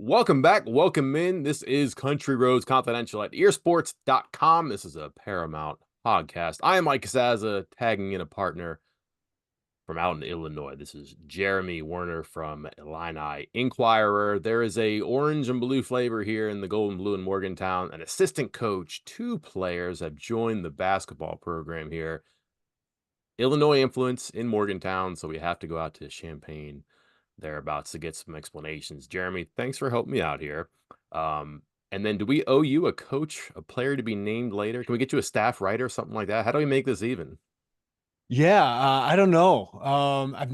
Welcome back. Welcome in. This is Country Roads Confidential at earsports.com. This is a Paramount podcast. I am Mike Casazza, tagging in a partner from out in Illinois. This is Jeremy Werner from Illini Inquirer. There is a orange and blue flavor here in the gold and blue in Morgantown. An assistant coach, two players have joined the basketball program here. Illinois influence in Morgantown, so we have to go out to Champaign thereabouts to get some explanations. Jeremy, thanks for helping me out here. And then do we owe you a coach, a player to be named later? Can we get you a staff writer, something like that? How do we make this even? Yeah, I don't know.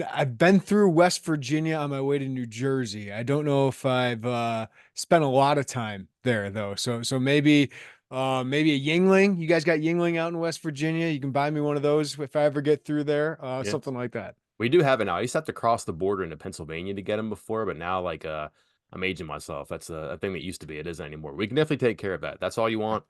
I've been through West Virginia on my way to New Jersey. I don't know if I've spent a lot of time there though. So maybe a Yingling. You guys got Yingling out in West Virginia. You can buy me one of those if I ever get through there. Yeah, Something like that. we do have it now. I used to have to cross the border into Pennsylvania to get them before, but now I'm aging myself. That's a thing that used to be. It isn't anymore. We can definitely take care of that. That's all you want.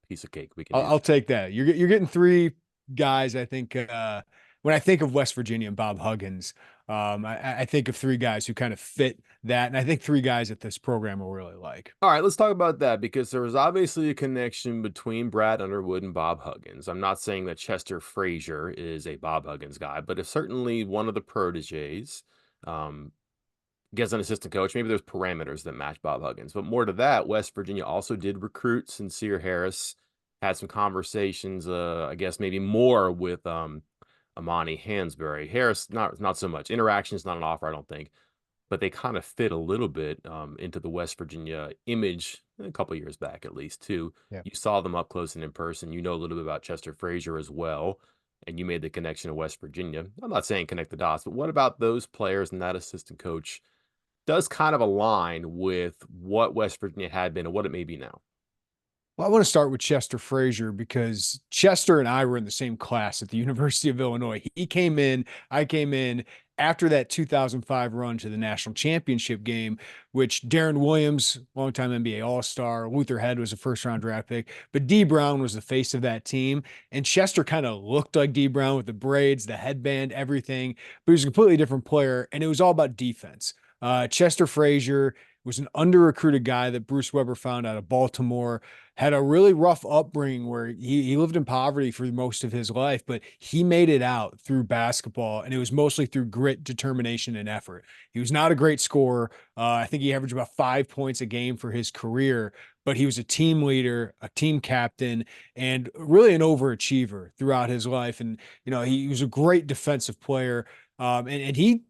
Piece of cake. We can do I'll take that. You're getting three guys. I think when I think of West Virginia and Bob Huggins, I think of three guys who kind of fit that, and I think three guys that this program will really like. All right, let's talk about that because there was obviously a connection between Brad Underwood and Bob Huggins. I'm not saying that Chester Frazier is a Bob Huggins guy, but it's certainly one of the proteges. Um, Gets an assistant coach. Maybe there's parameters that match Bob Huggins, but more to that, West Virginia also did recruit Sincere Harris, had some conversations, I guess maybe more with Amani Hansberry. Harris, not so much. Interaction is not an offer, I don't think, but they kind of fit a little bit into the West Virginia image a couple years back, at least, too. Yeah. You saw them up close and in person. You know a little bit about Chester Frazier as well, and you made the connection to West Virginia. I'm not saying connect the dots, but what about those players and that assistant coach does kind of align with what West Virginia had been and what it may be now? Well, I want to start with Chester Frazier because Chester and I were in the same class at the University of Illinois. He came in, I came in after that 2005 run to the national championship game, which Darren Williams, longtime NBA All-Star, Luther Head was a first-round draft pick, but D Brown was the face of that team. And Chester kind of looked like D Brown with the braids, the headband, everything, but he was a completely different player, and it was all about defense. Chester Frazier was an under-recruited guy that Bruce Weber found out of Baltimore, had a really rough upbringing where he lived in poverty for most of his life, but he made it out through basketball, and it was mostly through grit, determination, and effort. He was not a great scorer. I think he averaged about 5 points a game for his career, but he was a team leader, a team captain, and really an overachiever throughout his life. And, he was a great defensive player. And he,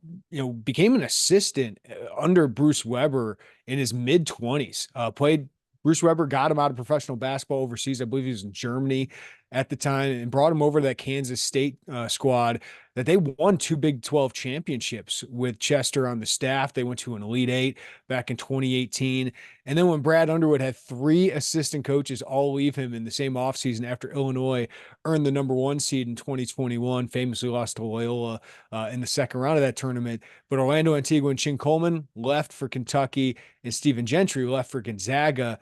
became an assistant under Bruce Weber in his mid 20s. Played Bruce Weber got him out of professional basketball overseas. I believe he was in Germany at the time and brought him over to that Kansas State squad that they won two Big 12 championships with Chester on the staff. They went to an Elite Eight back in 2018. And then when Brad Underwood had three assistant coaches all leave him in the same offseason after Illinois earned the number one seed in 2021, famously lost to Loyola in the second round of that tournament. But Orlando Antigua and Chin Coleman left for Kentucky, and Stephen Gentry left for Gonzaga.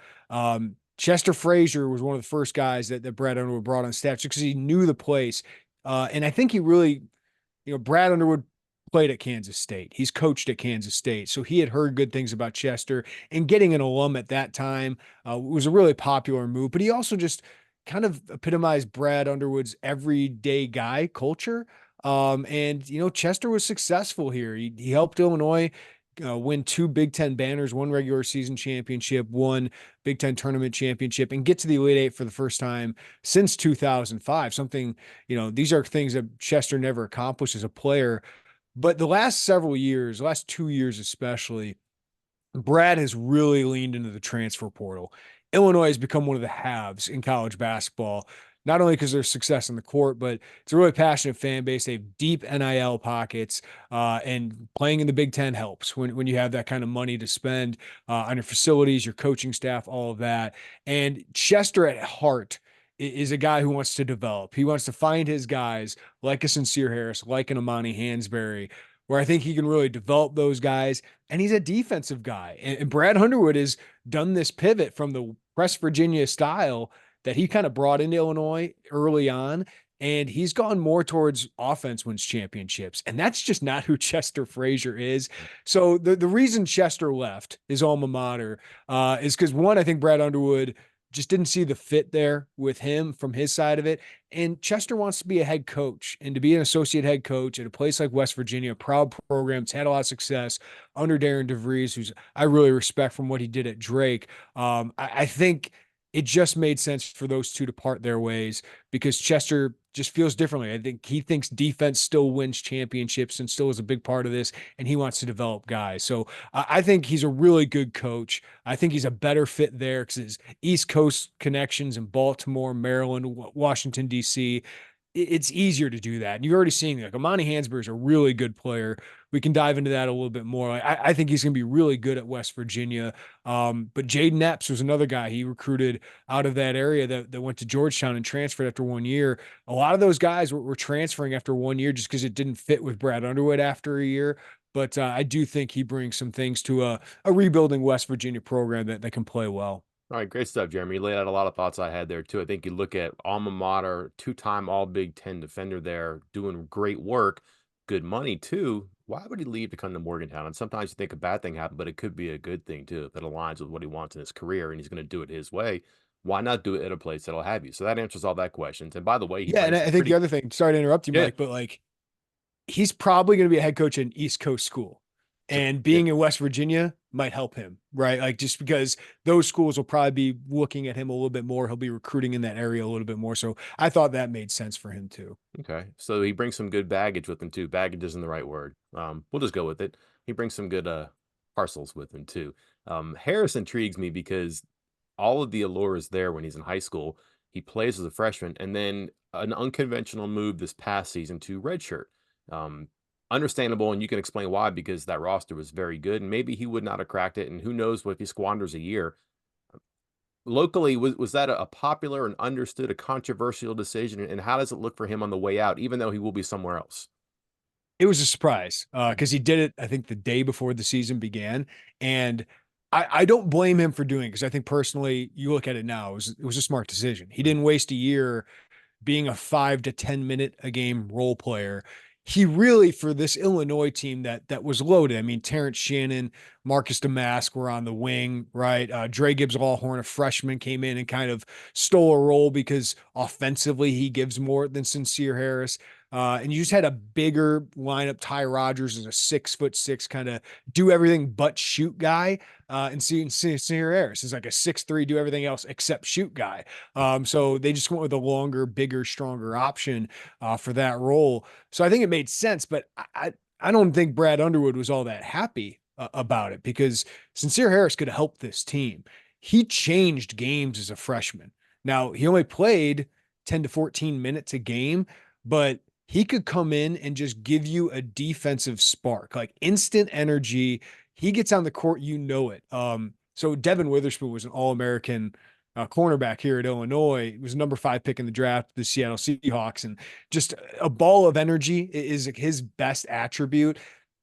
Chester Frazier was one of the first guys that Brad Underwood brought on staff just because he knew the place. And I think he really, Brad Underwood played at Kansas State. He's coached at Kansas State. So he had heard good things about Chester, and getting an alum at that time was a really popular move. But he also just kind of epitomized Brad Underwood's everyday guy culture. And Chester was successful here. He helped Illinois win two Big Ten banners, one regular season championship, one Big Ten tournament championship, and get to the Elite Eight for the first time since 2005. Something, these are things that Chester never accomplished as a player. But the last several years, last 2 years especially, Brad has really leaned into the transfer portal. Illinois has become one of the haves in college basketball, not only because there's success in the court, but it's a really passionate fan base. They have deep NIL pockets, and playing in the Big Ten helps when you have that kind of money to spend on your facilities, your coaching staff, all of that. And Chester at heart is a guy who wants to develop. He wants to find his guys like a Sincere Harris, like an Amani Hansberry, where I think he can really develop those guys. And he's a defensive guy. And Brad Underwood has done this pivot from the West Virginia style that he kind of brought into Illinois early on and he's gone more towards offense wins championships. And that's just not who Chester Frazier is. So the reason Chester left his alma mater is because one, I think Brad Underwood just didn't see the fit there with him from his side of it. And Chester wants to be a head coach and to be an associate head coach at a place like West Virginia, a proud program. It's had a lot of success under Darren DeVries, who's I really respect from what he did at Drake. I think it just made sense for those two to part their ways because Chester just feels differently. I think he thinks defense still wins championships and still is a big part of this, and he wants to develop guys. So I think he's a really good coach. I think he's a better fit there because his East Coast connections in Baltimore, Maryland, Washington, D.C., it's easier to do that. And you've already seen like Amani Hansberry is a really good player. We can dive into that a little bit more. I think he's going to be really good at West Virginia. But Jaden Epps was another guy he recruited out of that area that went to Georgetown and transferred after 1 year. A lot of those guys were transferring after 1 year just because it didn't fit with Brad Underwood after a year. But I do think he brings some things to a rebuilding West Virginia program that can play well. All right, great stuff, Jeremy. You laid out a lot of thoughts I had there too. I think you look at alma mater, two-time All Big Ten defender there, doing great work, good money too. Why would he leave to come to Morgantown? And sometimes you think a bad thing happened, but it could be a good thing too that aligns with what he wants in his career, and he's going to do it his way. Why not do it at a place that'll have you? So that answers all that questions. And by the way, he Yeah, and brings I some think the pretty other thing, sorry to interrupt you, yeah, Mike, but like he's probably going to be a head coach in East Coast school. And yeah. being in West Virginia might help him, right? Like just because those schools will probably be looking at him a little bit more. He'll be recruiting in that area a little bit more. So I thought that made sense for him too. Okay. So he brings some good baggage with him too. Baggage isn't the right word. We'll just go with it. He brings some good parcels with him too. Harris intrigues me because all of the allure is there when he's in high school. He plays as a freshman, and then an unconventional move this past season to redshirt. Um, Understandable, and you can explain why because that roster was very good, and maybe he would not have cracked it. And who knows what if he squanders a year locally? Was that a popular and understood, a controversial decision? And how does it look for him on the way out, even though he will be somewhere else? It was a surprise Mhm. because he did it, I think, the day before the season began. And I don't blame him for doing it because I think personally, you look at it now, it was a smart decision. He Mhm. didn't waste a year being a 5 to 10 minute a game role player. He really, for this Illinois team that was loaded. I mean, Terrence Shannon, Marcus Damask were on the wing, right? Dre Gibbs Allhorn, a freshman, came in and kind of stole a role because offensively he gives more than Sincere Harris. And you just had a bigger lineup. Ty Rogers is a 6'6", kind of do everything but shoot guy. And Sincere Harris is like a 6'3", do everything else except shoot guy. So they just went with a longer, bigger, stronger option for that role. So I think it made sense, but I don't think Brad Underwood was all that happy about it because Sincere Harris could have helped this team. He changed games as a freshman. Now he only played 10 to 14 minutes a game, but he could come in and just give you a defensive spark, like instant energy. He gets on the court, you know it. So Devin Witherspoon was an All-American cornerback here at Illinois. He was number 5 pick in the draft, the Seattle Seahawks, and just a ball of energy is his best attribute.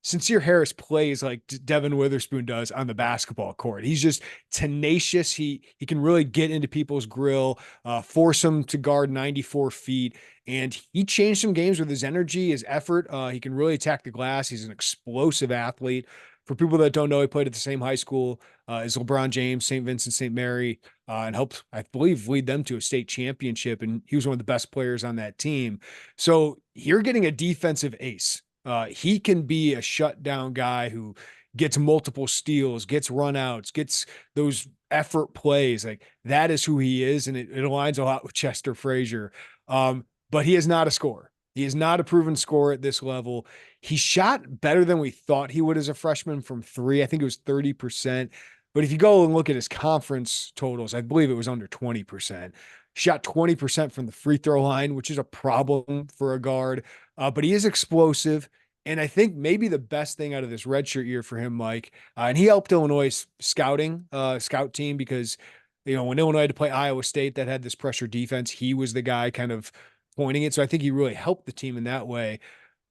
Sincere Harris plays like Devin Witherspoon does on the basketball court. He's just tenacious. He can really get into people's grill, force them to guard 94 feet. And he changed some games with his energy, his effort. He can really attack the glass. He's an explosive athlete. For people that don't know, he played at the same high school as LeBron James, St. Vincent, St. Mary, and helped, I believe, lead them to a state championship. And he was one of the best players on that team. So you're getting a defensive ace. He can be a shutdown guy who gets multiple steals, gets runouts, gets those effort plays. Like that is who he is. And it aligns a lot with Chester Frazier. But he is not a scorer. He is not a proven scorer at this level. He shot better than we thought he would as a freshman from three. I think it was 30%. But if you go and look at his conference totals, I believe it was under 20%. Shot 20% from the free throw line, which is a problem for a guard. But he is explosive. And I think maybe the best thing out of this redshirt year for him, Mike, and he helped Illinois scouting, scout team because, when Illinois had to play Iowa State that had this pressure defense, he was the guy kind of pointing it. So I think he really helped the team in that way.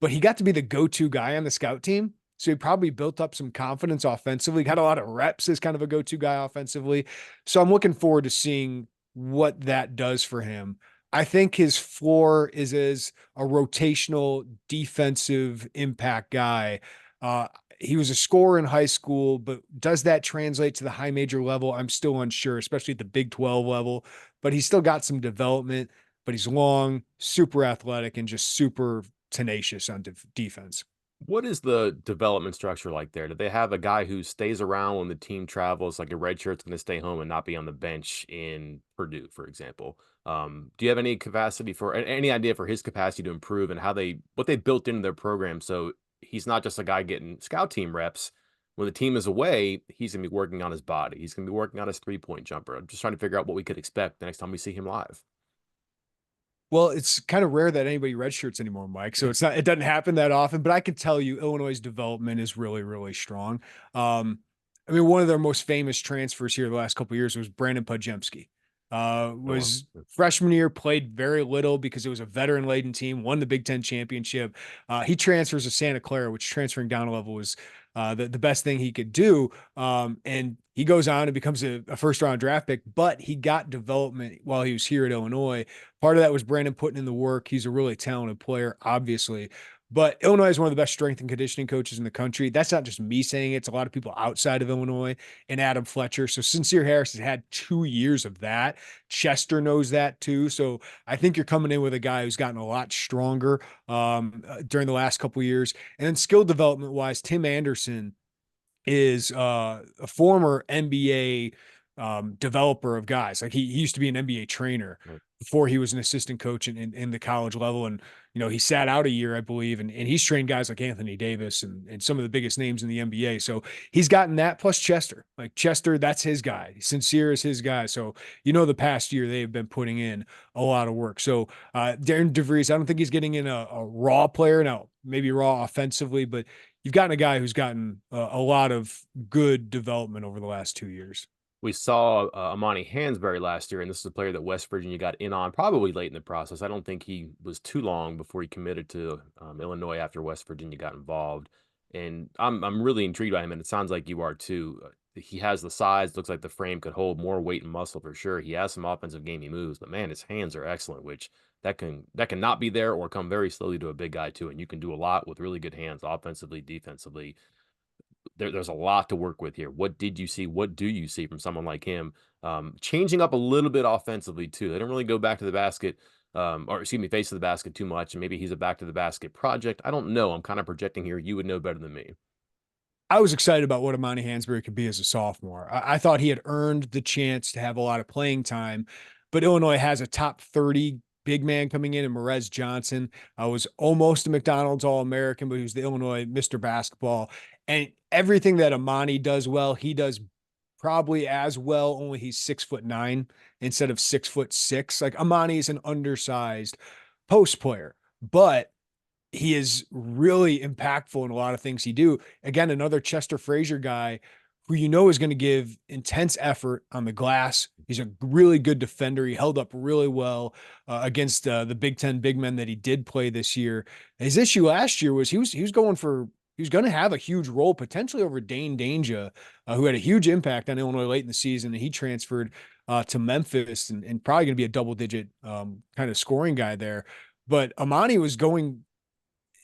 But he got to be the go-to guy on the scout team. So he probably built up some confidence offensively, got a lot of reps as kind of a go-to guy offensively. So I'm looking forward to seeing what that does for him. I think his floor is as a rotational defensive impact guy. Uh, he was a scorer in high school, but does that translate to the high major level? I'm still unsure, especially at the Big 12 level. But he's still got some development, but he's long, super athletic, and just super tenacious on defense. What is the development structure like there? Do they have a guy who stays around when the team travels, like a red shirt's going to stay home and not be on the bench in Purdue, for example? Do you have any capacity for any idea for his capacity to improve and how they what they built into their program so he's not just a guy getting scout team reps. When the team is away, he's going to be working on his body. He's going to be working on his 3-point jumper. I'm just trying to figure out what we could expect the next time we see him live. Well, it's kind of rare that anybody redshirts anymore, Mike. So Yeah. it doesn't happen that often, but I can tell you Illinois' development is really, really strong. Um, I mean, one of their most famous transfers here the last couple of years was Brandon Podjemski. Oh, well. Was freshman year, played very little because it was a veteran laden team, won the Big Ten championship. He transfers to Santa Clara, which transferring down a level was the best thing he could do. And he goes on and becomes a first round draft pick, but he got development while he was here at Illinois. Part of that was Brandon putting in the work. He's a really talented player, obviously. But Illinois is one of the best strength and conditioning coaches in the country. That's not just me saying it. It's a lot of people outside of Illinois and Adam Fletcher. So Sincere Harris has had 2 years of that. Chester knows that too. So I think you're coming in with a guy who's gotten a lot stronger during the last couple years. And then skill development wise, Tim Anderson is a former NBA developer of guys. Like he used to be an NBA trainer Right. before he was an assistant coach in the college level. And, you know, he sat out a year, I believe, and he's trained guys like Anthony Davis and some of the biggest names in the NBA. So he's gotten that plus Chester. Like Chester, that's his guy. Sincere is his guy. So, you know, the past year they've been putting in a lot of work. So Darren DeVries, I don't think he's getting in a raw player. Now, maybe raw offensively, but you've gotten a guy who's gotten a lot of good development over the last 2 years. We saw Amani Hansberry last year, and this is a player that West Virginia got in on probably late in the process. I don't think he was too long before he committed to Illinois after West Virginia got involved. And I'm really intrigued by him, and it sounds like you are too. He has the size, looks like the frame could hold more weight and muscle for sure. He has some offensive gamey moves, but man, his hands are excellent, which that can not be there or come very slowly to a big guy too. And you can do a lot with really good hands, offensively, defensively. There's a lot to work with here. What did you see? What do you see from someone like him? Changing up a little bit offensively too. They don't really go back to the basket, or excuse me, face to the basket too much. And maybe he's a back to the basket project. I don't know. I'm kind of projecting here. You would know better than me. I was excited about what Amani Hansberry could be as a sophomore. I thought he had earned the chance to have a lot of playing time, but Illinois has a top 30 big man coming in, and Merez Johnson was almost a McDonald's All-American, but he was the Illinois Mr. Basketball. And everything that Amani does well, he does probably as well, only he's 6'9" instead of 6'6". Like Amani is an undersized post player, but he is really impactful in a lot of things he do. Again, another Chester Frazier guy who you know is going to give intense effort on the glass. He's a really good defender. He held up really well against the Big Ten big men that he did play this year. His issue last year was he was going for he was going to have a huge role potentially over Dane Danger, who had a huge impact on Illinois late in the season, and he transferred to Memphis and probably going to be a double digit kind of scoring guy there. But Amani was going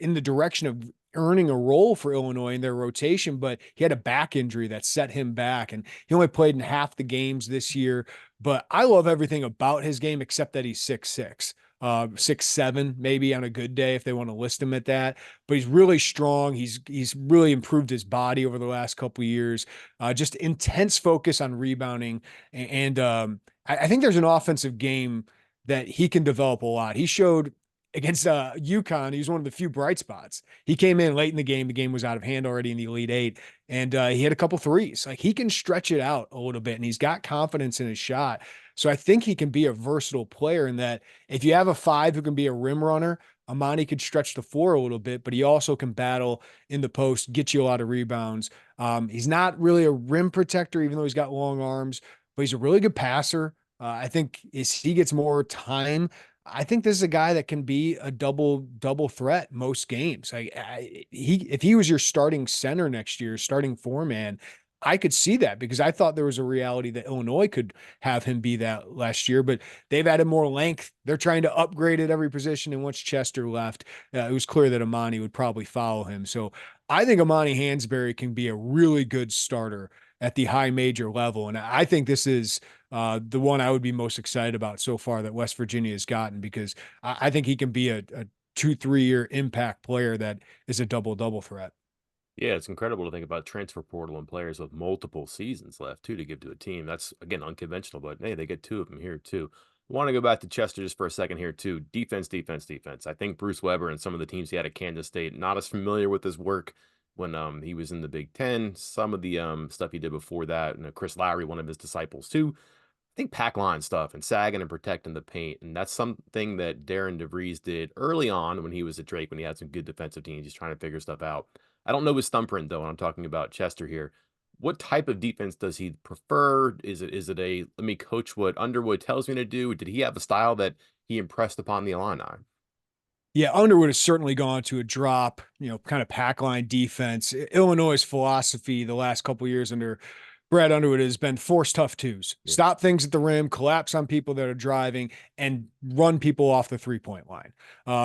in the direction of earning a role for Illinois in their rotation, but he had a back injury that set him back. And he only played in half the games this year. But I love everything about his game except that he's 6'6". 6'7", maybe on a good day if they want to list him at that. But he's really strong. He's really improved his body over the last couple of years. Just intense focus on rebounding, and I think there's an offensive game that he can develop a lot. He showed against UConn, he was one of the few bright spots. He came in late in the game. The game was out of hand already in the Elite Eight, and he hit a couple threes. Like he can stretch it out a little bit, and he's got confidence in his shot. So I think he can be a versatile player in that if you have a five who can be a rim runner, Amani could stretch the floor a little bit, but he also can battle in the post, get you a lot of rebounds. He's not really a rim protector, even though he's got long arms, but he's a really good passer. I think as he gets more time, I think this is a guy that can be a double threat most games. If he was your starting center next year, starting four man, I could see that because I thought there was a reality that Illinois could have him be that last year, but they've added more length. They're trying to upgrade at every position. And once Chester left, it was clear that Amani would probably follow him. So I think Amani Hansberry can be a really good starter at the high major level. And I think this is the one I would be most excited about so far that West Virginia has gotten because I think he can be a 2, 3 year impact player that is a double threat. Yeah, it's incredible to think about transfer portal and players with multiple seasons left too to give to a team. That's again unconventional, but hey, they get two of them here too. I want to go back to Chester just for a second here too. Defense, defense, defense. I think Bruce Weber and some of the teams he had at Kansas State not as familiar with his work when he was in the Big Ten. Some of the stuff he did before that, and Chris Lowry, one of his disciples too. I think pack line stuff and sagging and protecting the paint. And that's something that Darren DeVries did early on when he was at Drake, when he had some good defensive teams. He's trying to figure stuff out. I don't know his thumbprint, though, and I'm talking about Chester here. What type of defense does he prefer? Is it a let me coach what Underwood tells me to do? Did he have a style that he impressed upon the Illini? Yeah, Underwood has certainly gone to a drop, kind of pack line defense. Illinois' philosophy the last couple years under Brad Underwood has been force tough twos, Yeah. stop things at the rim, collapse on people that are driving, and run people off the 3 point line.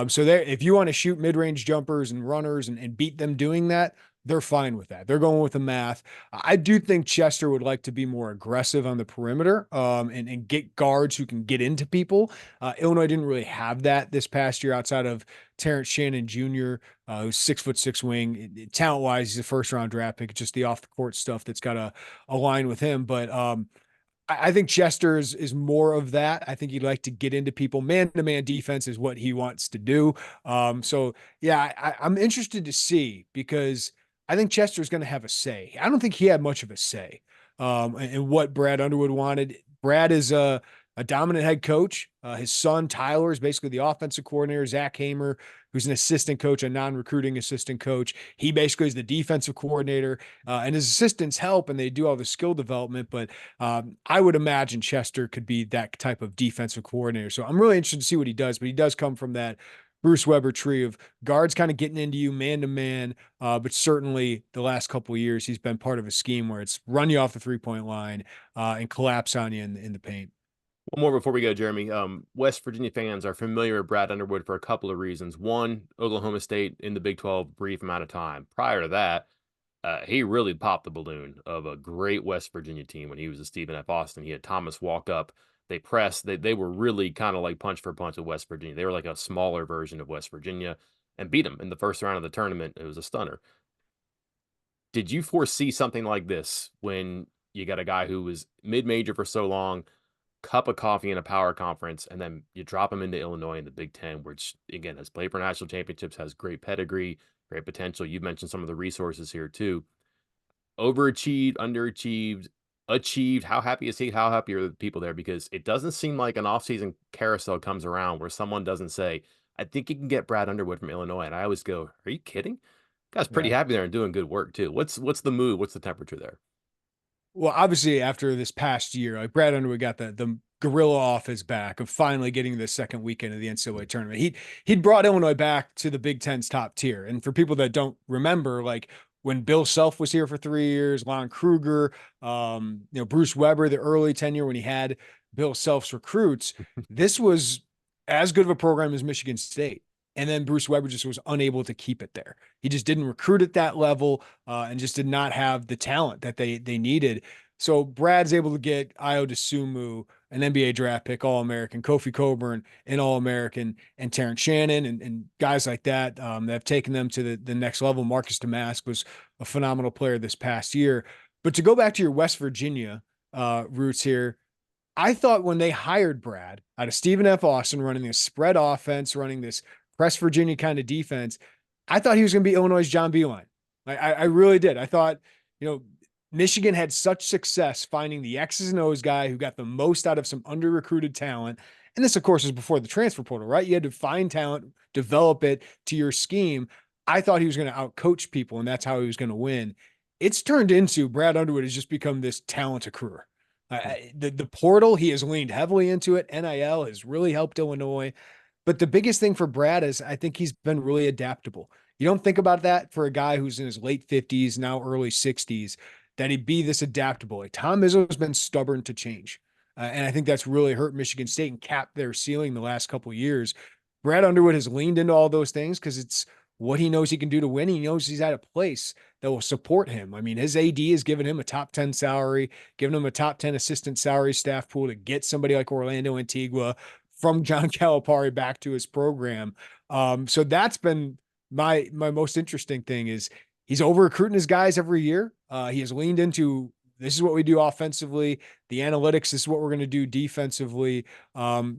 So there, if you want to shoot mid range jumpers and runners and beat them doing that, they're fine with that. They're going with the math. I do think Chester would like to be more aggressive on the perimeter and get guards who can get into people. Illinois didn't really have that this past year outside of Terrence Shannon Jr., who's 6'6" wing. Talent wise, he's a first round draft pick. It's just the off the court stuff that's got to align with him. But I think Chester is more of that. I think he'd like to get into people. Man to man defense is what he wants to do. So yeah, I'm interested to see because I think Chester's going to have a say. I don't think he had much of a say in what Brad Underwood wanted. Brad is a dominant head coach. His son Tyler is basically the offensive coordinator. Zach Hamer, who's an assistant coach, a non-recruiting assistant coach, he basically is the defensive coordinator. And his assistants help, and they do all the skill development. But I would imagine Chester could be that type of defensive coordinator. So I'm really interested to see what he does. But he does come from that Bruce Weber tree of guards kind of getting into you man to man. But certainly the last couple of years, he's been part of a scheme where it's run you off the 3 point line and collapse on you in the paint. One more before we go, Jeremy. West Virginia fans are familiar with Brad Underwood for a couple of reasons. One, Oklahoma State in the Big 12 brief amount of time. Prior to that, he really popped the balloon of a great West Virginia team when he was at Stephen F. Austin. He had Thomas walk up. They pressed. They were really kind of like punch for punch with West Virginia. They were like a smaller version of West Virginia and beat them in the first round of the tournament. It was a stunner. Did you foresee something like this when you got a guy who was mid-major for so long, cup of coffee in a power conference, and then you drop him into Illinois in the Big Ten, which again has played for national championships, has great pedigree, great potential. You've mentioned some of the resources here too. Overachieved, underachieved, achieved. How happy is he? How happy are the people there? Because it doesn't seem like an offseason carousel comes around where someone doesn't say, I think you can get Brad Underwood from Illinois. And I always go, are you kidding? Guy's pretty Yeah. happy there and doing good work too. What's the mood? What's the temperature there? Well, obviously, after this past year, like Brad Underwood got the gorilla off his back of finally getting the second weekend of the NCAA tournament. He'd brought Illinois back to the Big Ten's top tier. And for people that don't remember, like when Bill Self was here for 3 years, Lon Kruger, Bruce Weber, the early tenure when he had Bill Self's recruits, this was as good of a program as Michigan State. And then Bruce Weber just was unable to keep it there. He just didn't recruit at that level and just did not have the talent that they needed. So Brad's able to get Io DeSumo, an NBA draft pick, All-American, Kofi Coburn, an All-American, and Terrence Shannon and guys like that that have taken them to the next level. Marcus Damask was a phenomenal player this past year. But to go back to your West Virginia roots here, I thought when they hired Brad out of Stephen F. Austin running this spread offense, running this press Virginia kind of defense, I thought he was going to be Illinois' John Beilein. I really did. I thought, Michigan had such success finding the X's and O's guy who got the most out of some under recruited talent. And this, of course, is before the transfer portal, right? You had to find talent, develop it to your scheme. I thought he was going to outcoach people, and that's how he was going to win. It's turned into Brad Underwood has just become this talent accruer. The portal, he has leaned heavily into it. NIL has really helped Illinois. But the biggest thing for Brad is I think he's been really adaptable. You don't think about that for a guy who's in his late 50s, now early 60s. that he'd be this adaptable. Like Tom Izzo's been stubborn to change. And I think that's really hurt Michigan State and capped their ceiling the last couple of years. Brad Underwood has leaned into all those things because it's what he knows he can do to win. He knows he's at a place that will support him. I mean, his AD has given him a top 10 salary, given him a top 10 assistant salary staff pool to get somebody like Orlando Antigua from John Calipari back to his program. So that's been my most interesting thing is he's over recruiting his guys every year. He has leaned into this is what we do offensively. The analytics is what we're going to do defensively.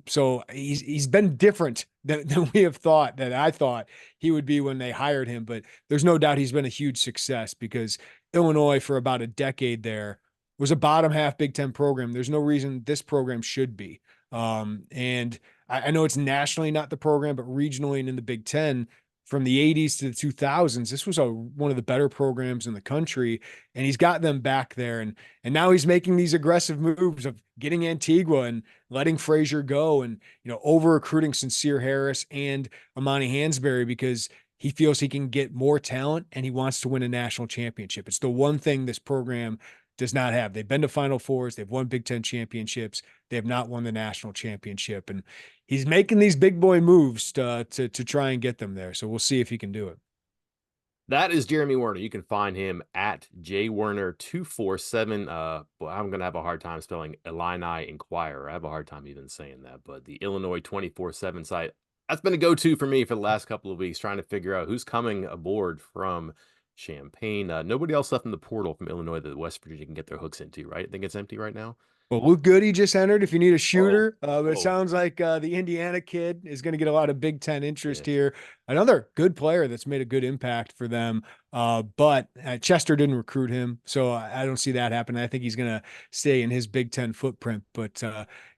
So he's been different than we have thought, that I thought he would be when they hired him. But there's no doubt he's been a huge success because Illinois for about a decade there was a bottom half Big Ten program. There's no reason this program should be. And I know it's nationally not the program, but regionally and in the Big Ten, from the 80s to the 2000s, this was one of the better programs in the country, and he's got them back there. And now he's making these aggressive moves of getting Antigua and letting Frazier go, and over recruiting Sincere Harris and Amani Hansberry because he feels he can get more talent and he wants to win a national championship. It's the one thing this program does not have. They've been to Final Fours. They've won Big Ten championships. They have not won the national championship. And he's making these big boy moves to try and get them there. So we'll see if he can do it. That is Jeremy Werner. You can find him at jwerner247. Well, I'm gonna have a hard time spelling Illini Inquirer. I have a hard time even saying that, but the Illinois 24/7 site. That's been a go-to for me for the last couple of weeks, trying to figure out who's coming aboard from Champaign. Nobody else left in the portal from Illinois that West Virginia can get their hooks into, right? I think it's empty right now. Well, Luke Goody just entered if you need a Oh, shooter. But it oh, sounds like the Indiana kid is going to get a lot of Big Ten yeah. interest here. Another good player that's made a good impact for them. But Chester didn't recruit him. So I don't see that happening. I think he's going to stay in his Big Ten footprint. But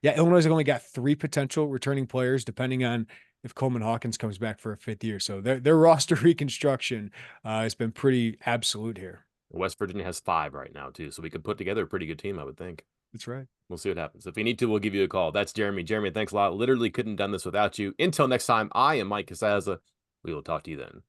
yeah, Illinois has only got 3 potential returning players, depending on if Coleman Hawkins comes back for a 5th year. So their roster reconstruction has been pretty absolute here. West Virginia has 5 right now, too. So we could put together a pretty good team, I would think. That's right. We'll see what happens. If we need to, we'll give you a call. That's Jeremy. Jeremy, thanks a lot. Literally couldn't have done this without you. Until next time, I am Mike Casaza. We will talk to you then.